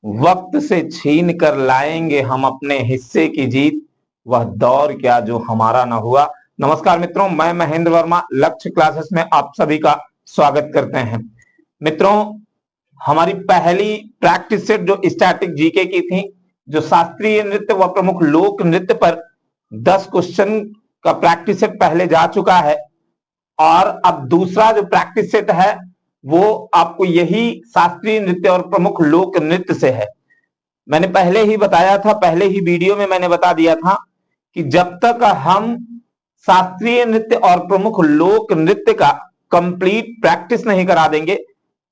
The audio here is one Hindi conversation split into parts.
वक्त से छीन कर लाएंगे हम अपने हिस्से की जीत, वह दौर क्या जो हमारा ना हुआ। नमस्कार मित्रों, मैं महेंद्र वर्मा लक्ष्य क्लासेस में आप सभी का स्वागत करते हैं। मित्रों, हमारी पहली प्रैक्टिस सेट जो स्टैटिक जीके की थी, जो शास्त्रीय नृत्य व प्रमुख लोक नृत्य पर 10 क्वेश्चन का प्रैक्टिस सेट पहले जा चुका है, और अब दूसरा जो प्रैक्टिस सेट है वो आपको यही शास्त्रीय नृत्य और प्रमुख लोक नृत्य से है। मैंने पहले ही बताया था, पहले ही वीडियो में मैंने बता दिया था कि जब तक हम शास्त्रीय नृत्य और प्रमुख लोक नृत्य का कंप्लीट प्रैक्टिस नहीं करा देंगे,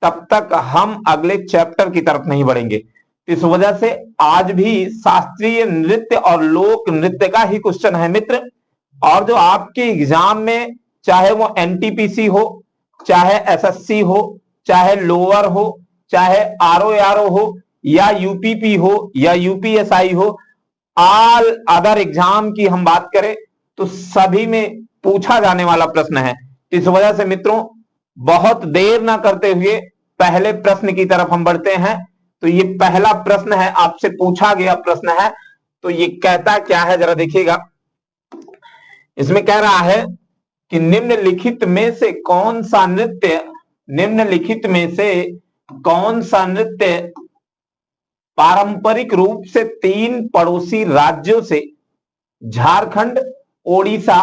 तब तक हम अगले चैप्टर की तरफ नहीं बढ़ेंगे। इस वजह से आज भी शास्त्रीय नृत्य और लोक नृत्य का ही क्वेश्चन है मित्र। और जो आपके एग्जाम में, चाहे वो एनटीपीसी हो, चाहे एसएससी हो, चाहे लोअर हो, चाहे आरओ हो, या यूपीपी हो, या यूपीएसआई हो, ऑल अदर एग्जाम की हम बात करें तो सभी में पूछा जाने वाला प्रश्न है। इस वजह से मित्रों, बहुत देर ना करते हुए पहले प्रश्न की तरफ हम बढ़ते हैं। तो ये पहला प्रश्न है, आपसे पूछा गया प्रश्न है। तो ये कहता क्या है, जरा देखिएगा। इसमें कह रहा है कि निम्नलिखित में से कौन सा नृत्य, निम्नलिखित में से कौन सा नृत्य पारंपरिक रूप से 3 पड़ोसी राज्यों से झारखंड, ओडिशा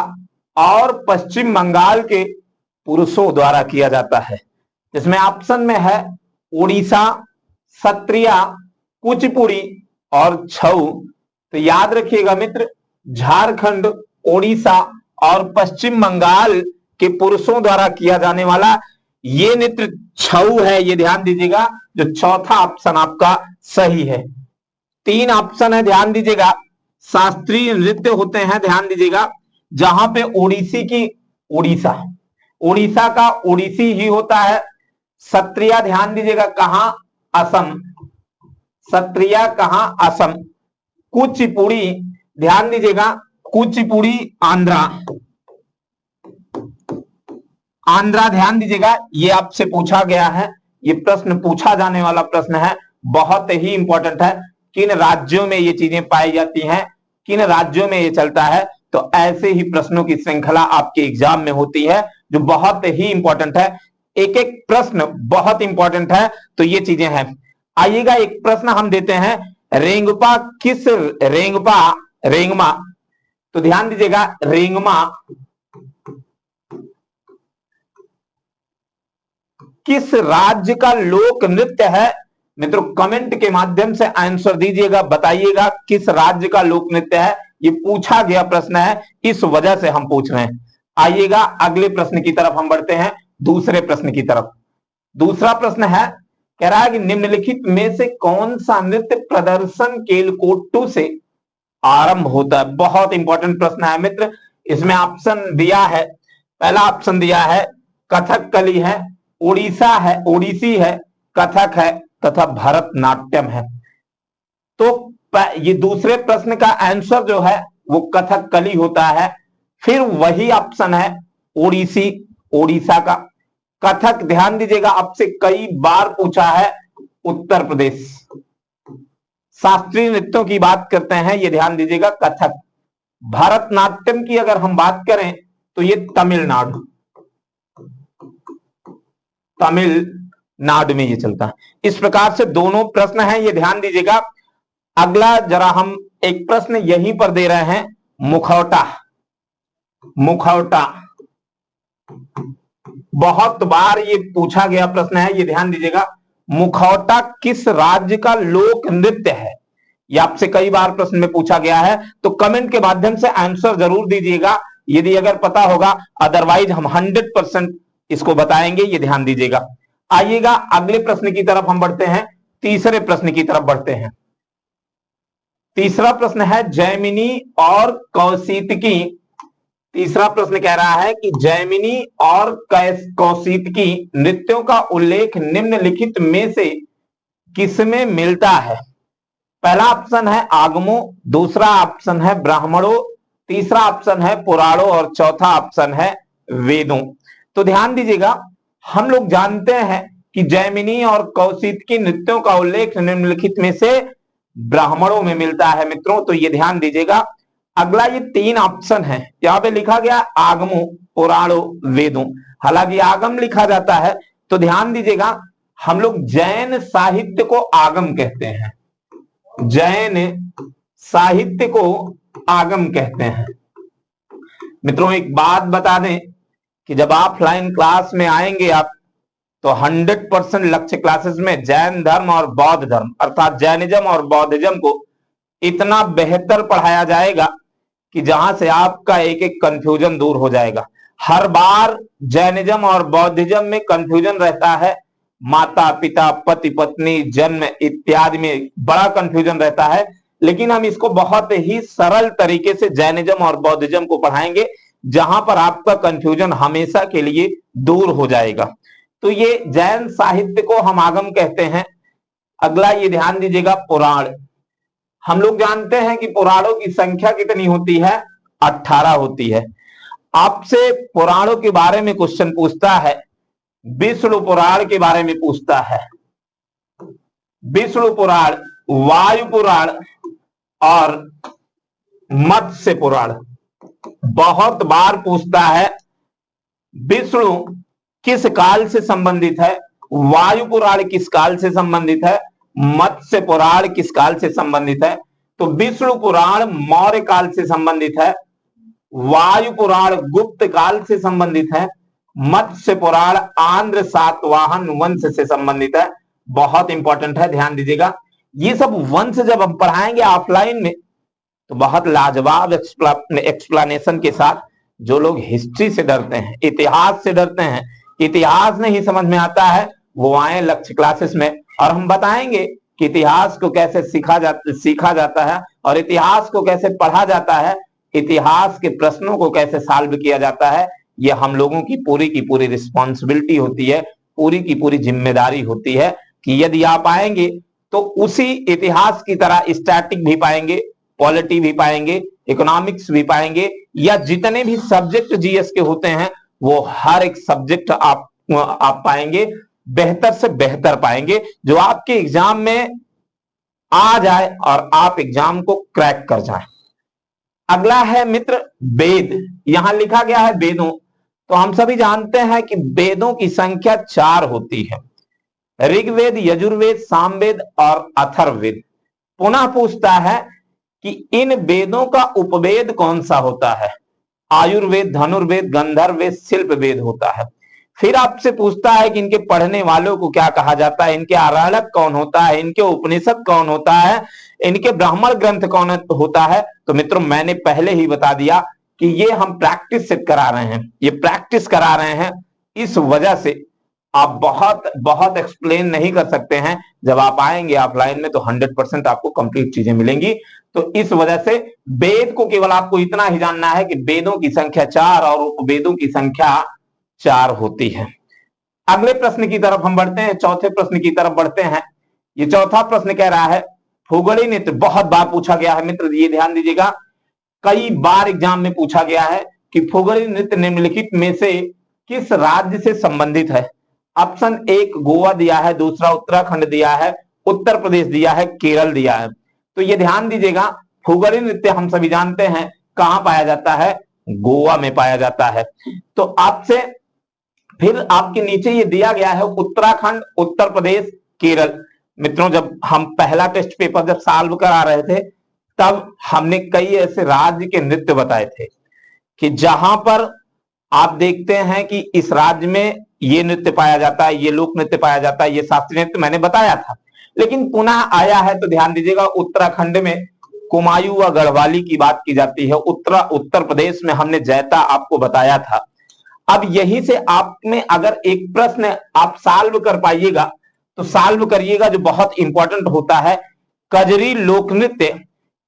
और पश्चिम बंगाल के पुरुषों द्वारा किया जाता है। इसमें ऑप्शन में है ओडिशा, सत्रिया, कुचिपुड़ी और छऊ। तो याद रखिएगा मित्र, झारखंड, ओडिशा और पश्चिम बंगाल के पुरुषों द्वारा किया जाने वाला ये नृत्य छऊ है। ये ध्यान दीजिएगा, जो चौथा ऑप्शन आपका सही है। 3 ऑप्शन है, ध्यान दीजिएगा। शास्त्रीय नृत्य होते हैं, ध्यान दीजिएगा, जहां पे ओडिसी की ओडिशा, ओडिशा का ओडिसी ही होता है। सत्रिया ध्यान दीजिएगा कहां, असम, सत्रिया कहां, असम। कुचिपुड़ी ध्यान दीजिएगा, कुचिपुड़ी आंध्रा, आंध्रा ध्यान दीजिएगा। ये आपसे पूछा गया है, ये प्रश्न पूछा जाने वाला प्रश्न है, बहुत ही इंपॉर्टेंट है। किन राज्यों में ये चीजें पाई जाती हैं, किन राज्यों में ये चलता है। तो ऐसे ही प्रश्नों की श्रृंखला आपके एग्जाम में होती है, जो बहुत ही इंपॉर्टेंट है। एक एक प्रश्न बहुत इंपॉर्टेंट है, तो ये चीजें हैं। आइएगा, एक प्रश्न हम देते हैं, रेंगपा किस, रेंगपा, रेंगमा, तो ध्यान दीजिएगा, रेंगमा किस राज्य का लोक नृत्य है। मित्रों, कमेंट के माध्यम से आंसर दीजिएगा, बताइएगा किस राज्य का लोक नृत्य है। ये पूछा गया प्रश्न है, इस वजह से हम पूछ रहे हैं। आइएगा, अगले प्रश्न की तरफ हम बढ़ते हैं, दूसरे प्रश्न की तरफ। दूसरा प्रश्न है, कह रहा है कि निम्नलिखित में से कौन सा नृत्य प्रदर्शन केलकोट्टू से आरंभ होता है। बहुत इंपॉर्टेंट प्रश्न है मित्र। इसमें ऑप्शन दिया है, पहला ऑप्शन दिया है कथकली है, उड़ीसा है, ओडिसी है, कथक है तथा भरतनाट्यम है। तो ये दूसरे प्रश्न का आंसर जो है वो कथकली होता है। फिर वही ऑप्शन है ओडिसी, ओडिशा का। कथक ध्यान दीजिएगा, आपसे कई बार पूछा है, उत्तर प्रदेश। शास्त्रीय नृत्यों की बात करते हैं, ये ध्यान दीजिएगा, कथक। भरतनाट्यम की अगर हम बात करें तो ये तमिलनाडु, तमिलनाडु में ये चलता है। इस प्रकार से दोनों प्रश्न हैं, ये ध्यान दीजिएगा। अगला जरा हम एक प्रश्न यहीं पर दे रहे हैं, मुखौटा, मुखौटा बहुत बार ये पूछा गया प्रश्न है, ये ध्यान दीजिएगा। मुखौटा किस राज्य का लोक नृत्य है, ये आपसे कई बार प्रश्न में पूछा गया है। तो कमेंट के माध्यम से आंसर जरूर दीजिएगा, यदि अगर पता होगा, अदरवाइज हम 100% इसको बताएंगे, ये ध्यान दीजिएगा। आइएगा, अगले प्रश्न की तरफ हम बढ़ते हैं, तीसरे प्रश्न की तरफ बढ़ते हैं। तीसरा प्रश्न है जैमिनी और कौशितकी। तीसरा प्रश्न कह रहा है कि जैमिनी और कौशितकी नृत्यों का उल्लेख निम्नलिखित में से किसमें मिलता है। पहला ऑप्शन है आगमों, दूसरा ऑप्शन है ब्राह्मणों, तीसरा ऑप्शन है पुराणों और चौथा ऑप्शन है वेदों। तो ध्यान दीजिएगा, हम लोग जानते हैं कि जैमिनी और कौशिकी नृत्यों का उल्लेख निम्नलिखित में से ब्राह्मणों में मिलता है। मित्रों तो ये ध्यान दीजिएगा, अगला ये 3 ऑप्शन है, यहाँ पे लिखा गया आगमों, पुराणों, वेदों। हालांकि आगम लिखा जाता है तो ध्यान दीजिएगा, हम लोग जैन साहित्य को आगम कहते हैं, जैन साहित्य को आगम कहते हैं। मित्रों एक बात बता दें कि जब ऑफलाइन क्लास में आएंगे आप तो 100% लक्ष्य क्लासेस में जैन धर्म और बौद्ध धर्म अर्थात जैनिज्म और बौद्धिज्म को इतना बेहतर पढ़ाया जाएगा कि जहां से आपका एक एक कंफ्यूजन दूर हो जाएगा। हर बार जैनिज्म और बौद्धिज्म में कंफ्यूजन रहता है, माता पिता, पति पत्नी, जन्म इत्यादि में बड़ा कंफ्यूजन रहता है, लेकिन हम इसको बहुत ही सरल तरीके से जैनिज्म और बौद्धिज्म को पढ़ाएंगे जहां पर आपका कंफ्यूजन हमेशा के लिए दूर हो जाएगा। तो ये जैन साहित्य को हम आगम कहते हैं। अगला ये ध्यान दीजिएगा पुराण। हम लोग जानते हैं कि पुराणों की संख्या कितनी होती है, 18 होती है। आपसे पुराणों के बारे में क्वेश्चन पूछता है, विष्णु पुराण के बारे में पूछता है, विष्णु पुराण, वायु पुराण और मत्स्य पुराण बहुत बार पूछता है। विष्णु किस काल से संबंधित है, वायु पुराण किस काल से संबंधित है, मत्स्य पुराण किस काल से संबंधित है। तो विष्णु पुराण मौर्य काल से संबंधित है, वायु पुराण गुप्त काल से संबंधित है, मत्स्य पुराण आंध्र सातवाहन वंश से संबंधित है। बहुत इंपॉर्टेंट है, ध्यान दीजिएगा। ये सब वंश जब हम पढ़ाएंगे ऑफलाइन में तो बहुत लाजवाब एक्सप्लेनेशन के साथ, जो लोग हिस्ट्री से डरते हैं, इतिहास से डरते हैं, इतिहास नहीं समझ में आता है, वो आए लक्ष्य क्लासेस में और हम बताएंगे कि इतिहास को कैसे सीखा जाता है और इतिहास को कैसे पढ़ा जाता है, इतिहास के प्रश्नों को कैसे सॉल्व किया जाता है। ये हम लोगों की पूरी रिस्पॉन्सिबिलिटी होती है, पूरी की पूरी जिम्मेदारी होती है कि यदि आप आएंगे तो उसी इतिहास की तरह स्टैटिक भी पाएंगे, पॉलिटी भी पाएंगे, इकोनॉमिक्स भी पाएंगे, या जितने भी सब्जेक्ट जीएस के होते हैं वो हर एक सब्जेक्ट आप पाएंगे, बेहतर से बेहतर पाएंगे, जो आपके एग्जाम में आ जाए और आप एग्जाम को क्रैक कर जाए। अगला है मित्र वेद। यहां लिखा गया है वेदों। तो हम सभी जानते हैं कि वेदों की संख्या 4 होती है, ऋग्वेद, यजुर्वेद, सामवेद और अथर्ववेद। पुनः पूछता है कि इन वेदों का उपवेद कौन सा होता है, आयुर्वेद, धनुर्वेद, गंधर्व वेद, शिल्प वेद होता है। फिर आपसे पूछता है कि इनके पढ़ने वालों को क्या कहा जाता है, इनके आराधक कौन होता है, इनके उपनिषद कौन होता है, इनके ब्राह्मण ग्रंथ कौन होता है। तो मित्रों मैंने पहले ही बता दिया कि ये हम प्रैक्टिस से करा रहे हैं, ये प्रैक्टिस करा रहे हैं, इस वजह से आप बहुत एक्सप्लेन नहीं कर सकते हैं। जब आप आएंगे ऑफलाइन में तो 100% आपको कंप्लीट चीजें मिलेंगी। तो इस वजह से वेद को केवल आपको इतना ही जानना है कि वेदों की संख्या 4 और उपवेदों की संख्या 4 होती है। अगले प्रश्न की तरफ हम बढ़ते हैं, चौथे प्रश्न की तरफ बढ़ते हैं। ये चौथा प्रश्न कह रहा है फुगड़ी नृत्य। बहुत बार पूछा गया है मित्र, ये ध्यान दीजिएगा, कई बार एग्जाम में पूछा गया है कि फुगड़ी नृत्य निम्नलिखित में से किस राज्य से संबंधित है। ऑप्शन 1 गोवा दिया है, दूसरा उत्तराखंड दिया है, उत्तर प्रदेश दिया है, केरल दिया है। तो ये ध्यान दीजिएगा, फुगड़ी नृत्य हम सभी जानते हैं कहां पाया जाता है, गोवा में पाया जाता है। तो आपसे फिर आपके नीचे ये दिया गया है उत्तराखंड, उत्तर प्रदेश, केरल। मित्रों जब हम पहला टेस्ट पेपर जब सॉल्व करा रहे थे तब हमने कई ऐसे राज्य के नृत्य बताए थे कि जहां पर आप देखते हैं कि इस राज्य में ये नृत्य पाया जाता है, ये लोक नृत्य पाया जाता है, ये शास्त्रीय नृत्य मैंने बताया था। लेकिन पुनः आया है तो ध्यान दीजिएगा, उत्तराखंड में कुमायूं व गढ़वाली की बात की जाती है, उत्तर प्रदेश में हमने जैता आपको बताया था। अब यही से आप में अगर एक प्रश्न आप सॉल्व कर पाइएगा तो सॉल्व करिएगा, जो बहुत इंपॉर्टेंट होता है, कजरी लोक नृत्य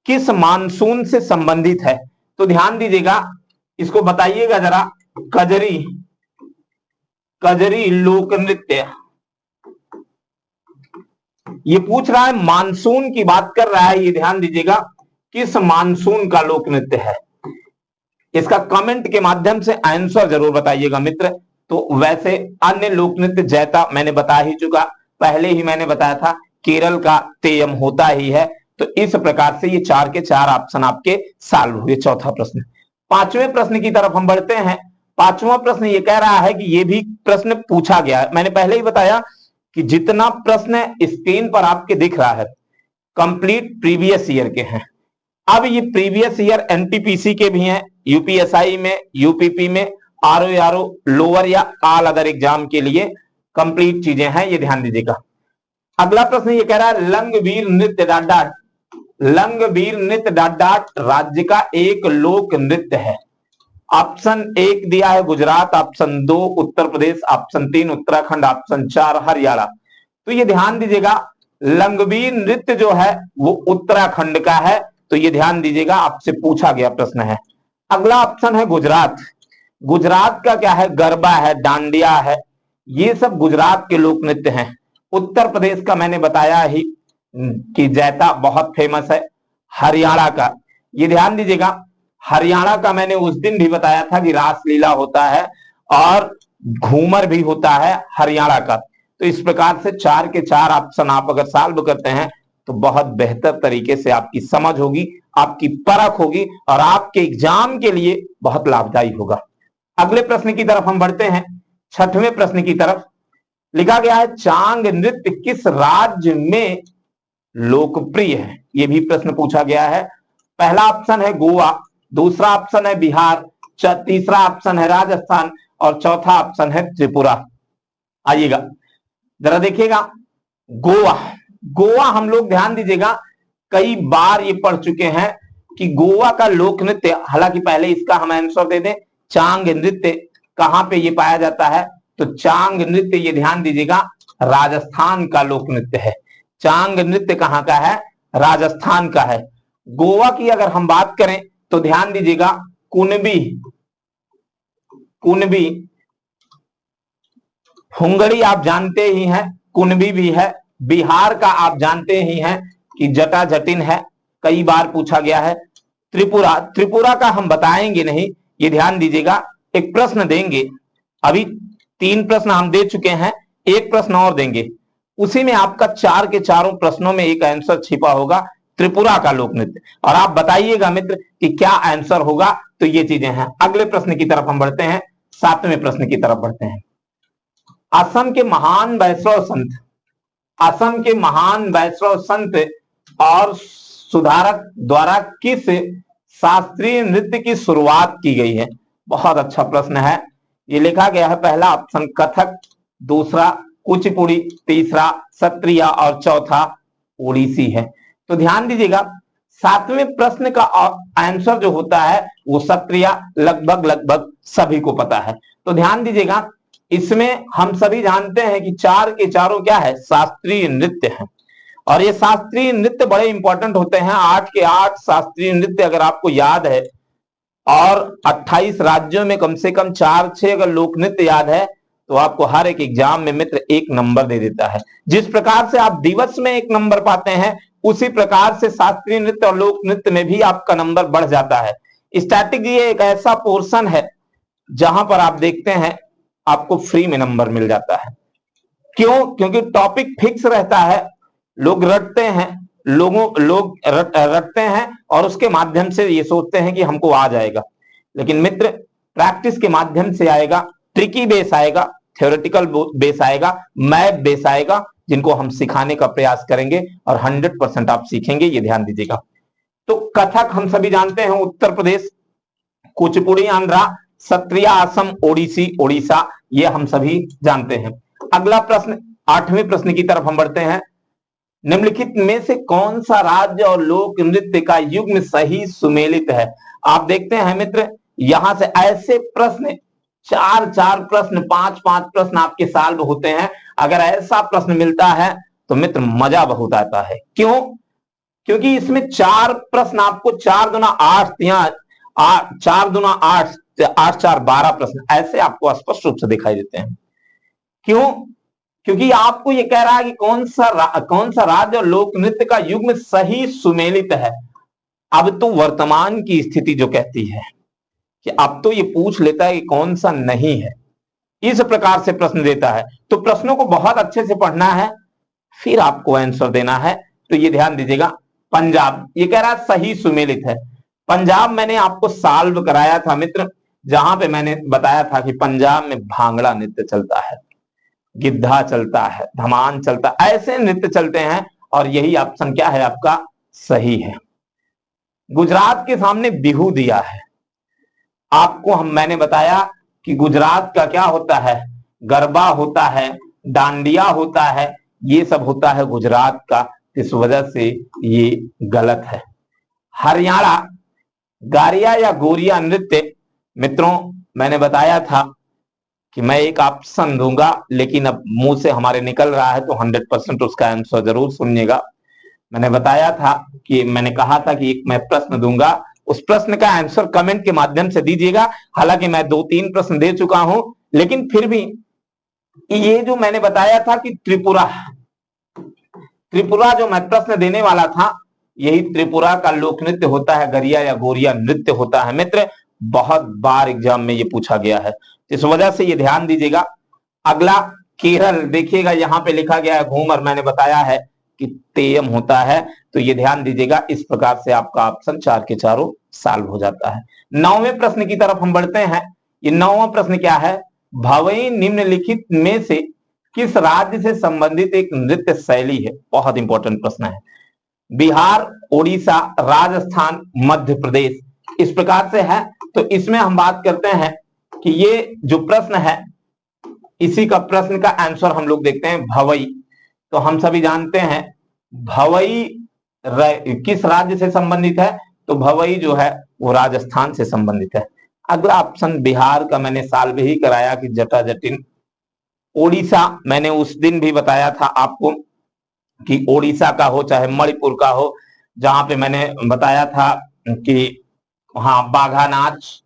किस मानसून से संबंधित है। तो ध्यान दीजिएगा, इसको बताइएगा जरा, कजरी लोक नृत्य ये पूछ रहा है, मानसून की बात कर रहा है, ये ध्यान दीजिएगा किस मानसून का लोक नृत्य है। इसका कमेंट के माध्यम से आंसर जरूर बताइएगा मित्र। तो वैसे अन्य लोक नृत्य जैता मैंने बता ही चुका, पहले ही मैंने बताया था केरल का तेयम होता ही है। तो इस प्रकार से ये 4 के 4 ऑप्शन आपके सॉल्व हुए। चौथा प्रश्न। पांचवें प्रश्न की तरफ हम बढ़ते हैं। पांचवा प्रश्न ये कह रहा है कि ये भी प्रश्न पूछा गया है। मैंने पहले ही बताया कि जितना प्रश्न स्क्रीन पर आपके दिख रहा है कंप्लीट प्रीवियस ईयर के हैं। अब ये प्रीवियस ईयर एनटीपीसी के भी हैं, यूपीएसआई में, यूपीपी में, आरओ लोअर या ऑल अदर एग्जाम के लिए कंप्लीट चीजें हैं, ये ध्यान दीजिएगा। अगला प्रश्न ये कह रहा है लंगवीर नृत्य डॉट डॉट, लंगवीर नृत्य डॉट डॉट राज्य का एक लोक नृत्य है। ऑप्शन 1 दिया है Gujarat, option 2 Uttar Pradesh, option 3 Uttarakhand, option 4 Haryana. तो ये ध्यान दीजिएगा लंगवीर नृत्य जो है वो उत्तराखंड का है, तो ये ध्यान दीजिएगा आपसे पूछा गया प्रश्न है। अगला ऑप्शन है गुजरात। गुजरात का क्या है, गरबा है, डांडिया है, ये सब गुजरात के लोक नृत्य हैं। उत्तर प्रदेश का मैंने बताया ही कि जैता बहुत फेमस है। हरियाणा का ये ध्यान दीजिएगा, हरियाणा का मैंने उस दिन भी बताया था कि रासलीला होता है और घूमर भी होता है हरियाणा का। तो इस प्रकार से 4 के 4 ऑप्शन आप अगर सॉल्व करते हैं तो बहुत बेहतर तरीके से आपकी समझ होगी, आपकी परख होगी और आपके एग्जाम के लिए बहुत लाभदायी होगा। अगले प्रश्न की तरफ हम बढ़ते हैं। छठवें प्रश्न की तरफ लिखा गया है चांग नृत्य किस राज्य में लोकप्रिय है। यह भी प्रश्न पूछा गया है। पहला ऑप्शन है गोवा, दूसरा ऑप्शन है बिहार, तीसरा ऑप्शन है राजस्थान और चौथा ऑप्शन है त्रिपुरा। आइएगा जरा देखिएगा, गोवा। गोवा हम लोग ध्यान दीजिएगा कई बार ये पढ़ चुके हैं कि गोवा का लोक नृत्य, हालांकि पहले इसका हम आंसर दे दें, चांग नृत्य कहां पे ये पाया जाता है, तो चांग नृत्य ये ध्यान दीजिएगा राजस्थान का लोक नृत्य है। चांग नृत्य कहां का है, राजस्थान का है। गोवा की अगर हम बात करें तो ध्यान दीजिएगा कुनबी, कुनबी हुंगड़ी आप जानते ही हैं, कुनबी भी है। बिहार का आप जानते ही हैं कि जटा जटिन है, कई बार पूछा गया है। त्रिपुरा, त्रिपुरा का हम बताएंगे नहीं, ये ध्यान दीजिएगा। एक प्रश्न देंगे, अभी 3 प्रश्न हम दे चुके हैं, एक प्रश्न और देंगे, उसी में आपका 4 के चारों प्रश्नों में एक आंसर छिपा होगा त्रिपुरा का लोक नृत्य, और आप बताइएगा मित्र कि क्या आंसर होगा। तो ये चीजें हैं। अगले प्रश्न की तरफ हम बढ़ते हैं, 7वें प्रश्न की तरफ बढ़ते हैं। असम के महान वैष्णव संत, असम के महान वैष्णव संत और सुधारक द्वारा किस शास्त्रीय नृत्य की शुरुआत की गई है। बहुत अच्छा प्रश्न है। ये लिखा गया है पहला ऑप्शन कथक, दूसरा कुचिपुड़ी, तीसरा सत्रिया और चौथा ओडिसी है। तो ध्यान दीजिएगा 7वें प्रश्न का आंसर जो होता है वो सत्रिया लगभग लगभग सभी को पता है। तो ध्यान दीजिएगा इसमें हम सभी जानते हैं कि 4 के चारों क्या है, शास्त्रीय नृत्य है। और ये शास्त्रीय नृत्य बड़े इंपॉर्टेंट होते हैं। 8 के 8 शास्त्रीय नृत्य अगर आपको याद है और 28 राज्यों में कम से कम 4-6 अगर लोक नृत्य याद है तो आपको हर एक एग्जाम में मित्र 1 नंबर दे देता है। जिस प्रकार से आप दिवस में 1 नंबर पाते हैं उसी प्रकार से शास्त्रीय नृत्य और लोक नृत्य में भी आपका नंबर बढ़ जाता है। स्टैटिक ये एक ऐसा पोर्शन है जहां पर आप देखते हैं आपको फ्री में नंबर मिल जाता है। क्यों? क्योंकि टॉपिक फिक्स रहता है, लोग रटते हैं, लोग रटते हैं और उसके माध्यम से ये सोचते हैं कि हमको आ जाएगा। लेकिन मित्र प्रैक्टिस के माध्यम से आएगा, ट्रिकी बेस आएगा, थ्योरेटिकल बेस आएगा, मैथ बेस आएगा, जिनको हम सिखाने का प्रयास करेंगे और 100% आप सीखेंगे, ये ध्यान दीजिएगा। तो कथक हम सभी जानते हैं उत्तर प्रदेश, कुचिपुड़ी आंध्रा, सत्रिया असम, ओडिसी ओडिशा, ये हम सभी जानते हैं। अगला प्रश्न 8वें प्रश्न की तरफ हम बढ़ते हैं। निम्नलिखित में से कौन सा राज्य और लोक नृत्य का युग्म सही सुमेलित है। आप देखते हैं मित्र यहां से ऐसे प्रश्न 4-4 प्रश्न, 5-5 प्रश्न आपके सॉल्व होते हैं। अगर ऐसा प्रश्न मिलता है तो मित्र मजा बहुत आता है। क्यों? क्योंकि इसमें 4 प्रश्न आपको 4 दूना 8 या 4 दूना 8, 8-4 12 प्रश्न ऐसे आपको स्पष्ट रूप से दिखाई देते हैं। क्यों? क्योंकि आपको ये कह रहा है कि कौन सा राज्य और लोक नृत्य का युग्म सही सुमेलित है। अब तो वर्तमान की स्थिति जो कहती है कि अब तो ये पूछ लेता है कि कौन सा नहीं है। इस प्रकार से प्रश्न देता है। तो प्रश्नों को बहुत अच्छे से पढ़ना है, फिर आपको आंसर देना है। तो ये ध्यान दीजिएगा। पंजाब, ये कह रहा है सही सुमेलित है। पंजाब मैंने आपको सॉल्व कराया था मित्र, जहां पे मैंने बताया था कि पंजाब में भांगड़ा नृत्य चलता है, गिद्धा चलता है, धमान चलता है, ऐसे नृत्य चलते हैं। और यही ऑप्शन क्या है आपका, सही है। गुजरात के सामने बिहू दिया है। आपको मैंने बताया कि गुजरात का क्या होता है, गरबा होता है, डांडिया होता है, ये सब होता है गुजरात का। इस वजह से ये गलत है। हरियाणा, गारिया या गोरिया नृत्य, मित्रों मैंने बताया था कि मैं एक ऑप्शन दूंगा, लेकिन अब मुंह से हमारे निकल रहा है तो 100% उसका आंसर जरूर सुनिएगा। मैंने बताया था कि मैंने कहा था कि एक मैं प्रश्न दूंगा, उस प्रश्न का आंसर कमेंट के माध्यम से दीजिएगा। हालांकि मैं 2-3 प्रश्न दे चुका हूं, लेकिन फिर भी ये जो मैंने बताया था कि त्रिपुरा जो मैं प्रश्न देने वाला था, यही त्रिपुरा का लोक नृत्य होता है, गरिया या गोरिया नृत्य होता है मित्र। बहुत बार एग्जाम में ये पूछा गया है, इस वजह से ये ध्यान दीजिएगा। अगला केरल, देखिएगा यहां पे लिखा गया है घूमर, मैंने बताया है कि तेयम होता है। तो ये ध्यान दीजिएगा। इस प्रकार से आपका ऑप्शन 4 के चारों सॉल्व हो जाता है। 9वें प्रश्न की तरफ हम बढ़ते हैं। ये 9वां प्रश्न क्या है, भवई निम्नलिखित में से किस राज्य से संबंधित एक नृत्य शैली है। बहुत इंपॉर्टेंट प्रश्न है। बिहार, उड़ीसा, राजस्थान, मध्य प्रदेश, इस प्रकार से है। तो इसमें हम बात करते हैं कि ये जो प्रश्न है, इसी का प्रश्न का आंसर हम लोग देखते हैं भवई। तो हम सभी जानते हैं भवई किस राज्य से संबंधित है, तो भवई जो है वो राजस्थान से संबंधित है। अगला ऑप्शन बिहार का मैंने सॉल्व ही कराया कि जटा जटिन। ओडिशा, मैंने उस दिन भी बताया था आपको कि ओडिशा का हो चाहे मणिपुर का हो, जहां पे मैंने बताया था कि हाँ बाघा नाच,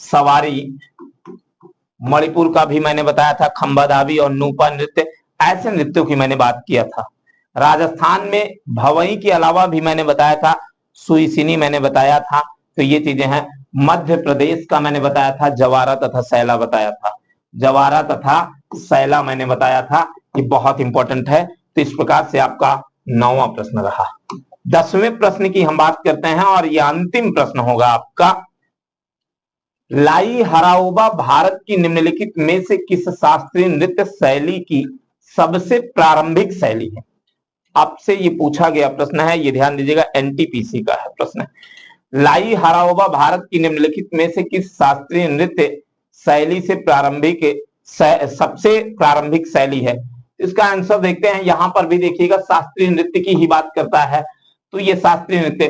सवारी, मणिपुर का भी मैंने बताया था खंबादाबी और नूपा नृत्य, ऐसे नृत्यों की मैंने बात किया था। राजस्थान में भवई के अलावा भी मैंने बताया था सुईसिनी, मैंने बताया था। तो ये चीजें हैं। मध्य प्रदेश का मैंने बताया था जवारा तथा सैला बताया था, जवारा तथा सैला मैंने बताया था। ये बहुत इंपॉर्टेंट है। तो इस प्रकार से आपका 9वां प्रश्न रहा। 10वें प्रश्न की हम बात करते हैं और ये अंतिम प्रश्न होगा आपका। लाई हराओबा भारत की निम्नलिखित में से किस शास्त्रीय नृत्य शैली की सबसे प्रारंभिक शैली है। आपसे ये पूछा गया प्रश्न है, ये ध्यान दीजिएगा, एनटीपीसी का है प्रश्न। लाई हराओबा भारत की निम्नलिखित में से किस शास्त्रीय नृत्य शैली से सबसे प्रारंभिक शैली है। इसका आंसर देखते हैं। यहां पर भी देखिएगा शास्त्रीय नृत्य की ही बात करता है। तो ये शास्त्रीय नृत्य,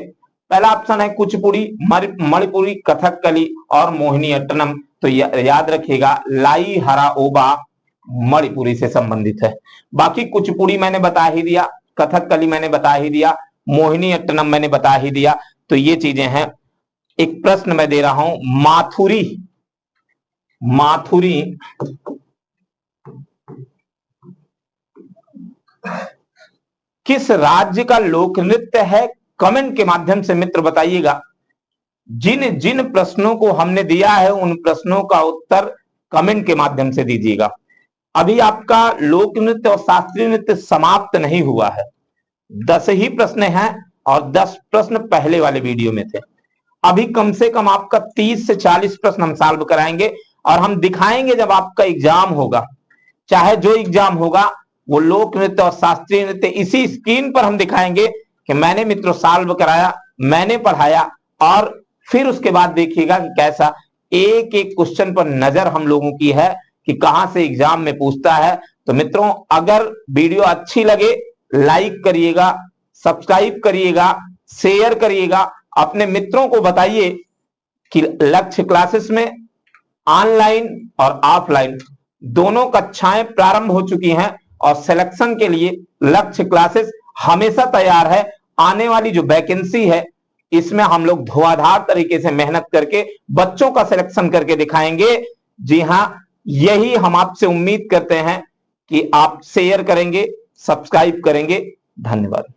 पहला ऑप्शन है कुचिपुड़ी, मणिपुरी, कथकली और मोहिनीअट्टम। तो याद रखिएगा लाई हराओबा मणिपुरी से संबंधित है। बाकी कुचिपुड़ी मैंने बता ही दिया, कथकली मैंने बता ही दिया, मोहिनीअट्टम मैंने बता ही दिया। तो ये चीजें हैं। एक प्रश्न मैं दे रहा हूं, माथुरी किस राज्य का लोक नृत्य है। कमेंट के माध्यम से मित्र बताइएगा। जिन जिन प्रश्नों को हमने दिया है उन प्रश्नों का उत्तर कमेंट के माध्यम से दीजिएगा। अभी आपका लोक नृत्य और शास्त्रीय नृत्य समाप्त नहीं हुआ है। 10 ही प्रश्न हैं और 10 प्रश्न पहले वाले वीडियो में थे। अभी कम से कम आपका 30 से 40 प्रश्न हम सॉल्व कराएंगे और हम दिखाएंगे जब आपका एग्जाम होगा, चाहे जो एग्जाम होगा, वो लोक नृत्य और शास्त्रीय नृत्य इसी स्क्रीन पर हम दिखाएंगे कि मैंने मित्रों सॉल्व कराया, मैंने पढ़ाया। और फिर उसके बाद देखिएगा कि कैसा एक एक क्वेश्चन पर नजर हम लोगों की है कि कहां से एग्जाम में पूछता है। तो मित्रों अगर वीडियो अच्छी लगे लाइक करिएगा, सब्सक्राइब करिएगा, शेयर करिएगा, अपने मित्रों को बताइए कि लक्ष्य क्लासेस में ऑनलाइन और ऑफलाइन दोनों कक्षाएं प्रारंभ हो चुकी हैं और सिलेक्शन के लिए लक्ष्य क्लासेस हमेशा तैयार है। आने वाली जो वैकेंसी है इसमें हम लोग धुआंधार तरीके से मेहनत करके बच्चों का सिलेक्शन करके दिखाएंगे। जी हां, यही हम आपसे उम्मीद करते हैं कि आप शेयर करेंगे, सब्सक्राइब करेंगे। धन्यवाद।